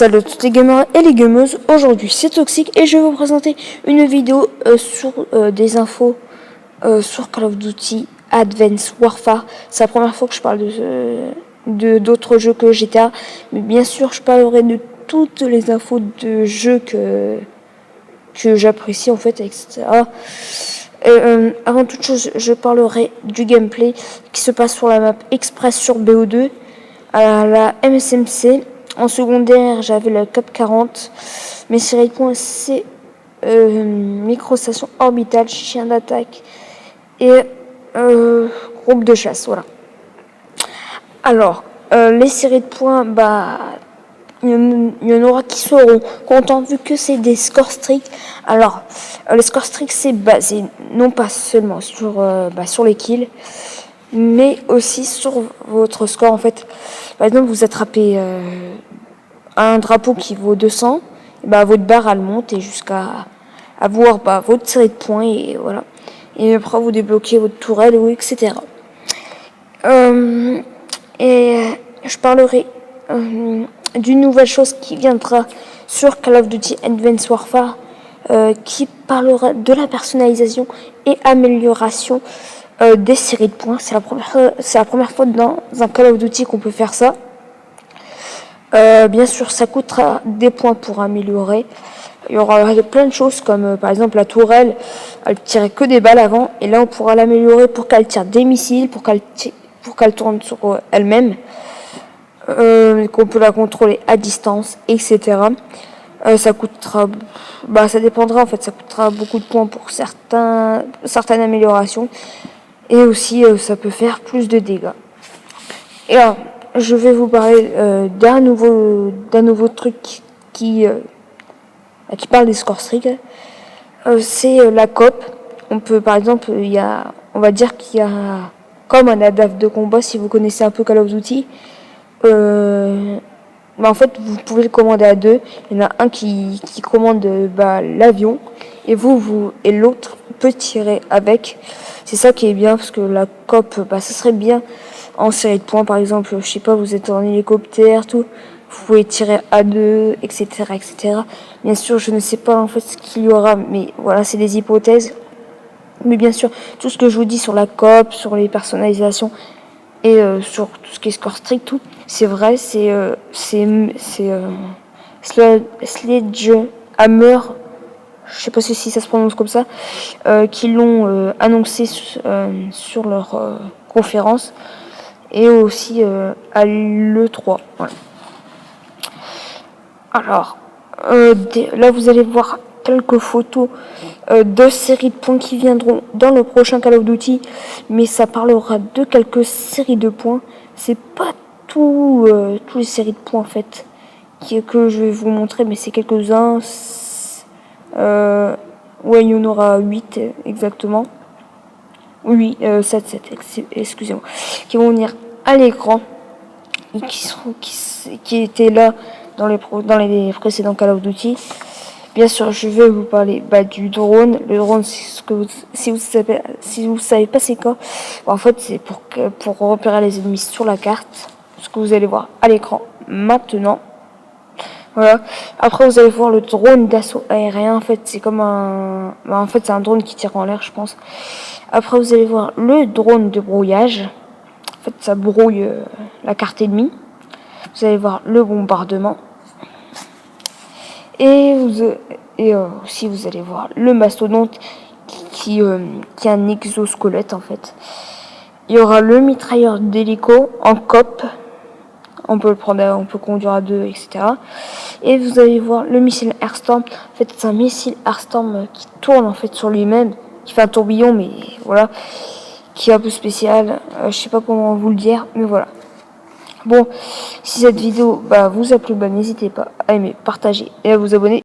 Salut à tous les gamers et les gameuses, aujourd'hui c'est Toxic et je vais vous présenter une vidéo sur des infos sur Call of Duty Advanced Warfare. C'est la première fois que je parle d'autres jeux que GTA, mais bien sûr je parlerai de toutes les infos de jeux que j'apprécie en fait, etc. Avant toute chose, je parlerai du gameplay qui se passe sur la map Express sur BO2 à la MSMC. En secondaire, j'avais le Cap 40. Mes séries de points, c'est microstation orbitale, chien d'attaque et groupe de chasse. Voilà. Alors, les séries de points, il y en aura qui seront contents vu que c'est des scores stricts. Alors, les scores stricts, c'est basé non pas seulement sur les kills, mais aussi sur votre score. En fait, par exemple, vous attrapez un drapeau qui vaut 200, et votre barre elle monte et jusqu'à avoir votre série de points et voilà. Et après vous débloquez votre tourelle ou etc. Je parlerai d'une nouvelle chose qui viendra sur Call of Duty Advanced Warfare, qui parlera de la personnalisation et amélioration des séries de points. C'est la première fois dans un Call of Duty qu'on peut faire ça. Bien sûr, ça coûtera des points pour améliorer. Il y aura plein de choses comme par exemple la tourelle, elle tirait que des balles avant, et là on pourra l'améliorer pour qu'elle tire des missiles, pour qu'elle tourne sur elle-même, qu'on peut la contrôler à distance, etc. Ça coûtera, ça dépendra en fait, ça coûtera beaucoup de points pour certaines améliorations, et aussi ça peut faire plus de dégâts. Et alors, je vais vous parler d'un nouveau truc qui parle des scores stricts. C'est la COP. On peut, par exemple, on va dire qu'il y a comme un ADAF de combat, si vous connaissez un peu Call of Duty. En fait, vous pouvez le commander à deux. Il y en a un qui commande l'avion et et l'autre peut tirer avec. C'est ça qui est bien parce que la COP, ça serait bien en série de points, par exemple, je sais pas, vous êtes en hélicoptère, tout, vous pouvez tirer à deux, etc., etc. Bien sûr, je ne sais pas en fait ce qu'il y aura, mais voilà, c'est des hypothèses. Mais bien sûr, tout ce que je vous dis sur la COP, sur les personnalisations et sur tout ce qui est score strict, tout, c'est vrai, c'est Sledgehammer, je sais pas si ça se prononce comme ça, qui l'ont annoncé sur leur conférence. Et aussi à l'E3. Voilà. Alors, là vous allez voir quelques photos de séries de points qui viendront dans le prochain Call of Duty, mais ça parlera de quelques séries de points. C'est pas tous les séries de points en fait que je vais vous montrer, mais c'est quelques-uns. Ouais, il y en aura 8 exactement. Oui, 7, excusez-moi, qui vont venir à l'écran et qui étaient là dans les précédents Call of Duty. Bien sûr, je vais vous parler du drone. Le drone, c'est si vous savez pas c'est quoi, en fait, c'est pour repérer les ennemis sur la carte. Ce que vous allez voir à l'écran maintenant. Voilà. Après, vous allez voir le drone d'assaut aérien. En fait, c'est comme c'est un drone qui tire en l'air, je pense. Après, vous allez voir le drone de brouillage. En fait, ça brouille la carte ennemie. Vous allez voir le bombardement. Et aussi, vous allez voir le mastodonte qui est un exosquelette, en fait. Il y aura le mitrailleur d'hélico en COP. On peut le prendre, on peut conduire à deux, etc. Et vous allez voir le missile Airstorm. En fait, c'est un missile Airstorm qui tourne en fait sur lui-même, qui fait un tourbillon, mais voilà, qui est un peu spécial. Je sais pas comment vous le dire, mais voilà. Bon, si cette vidéo vous a plu, n'hésitez pas à aimer, partager et à vous abonner.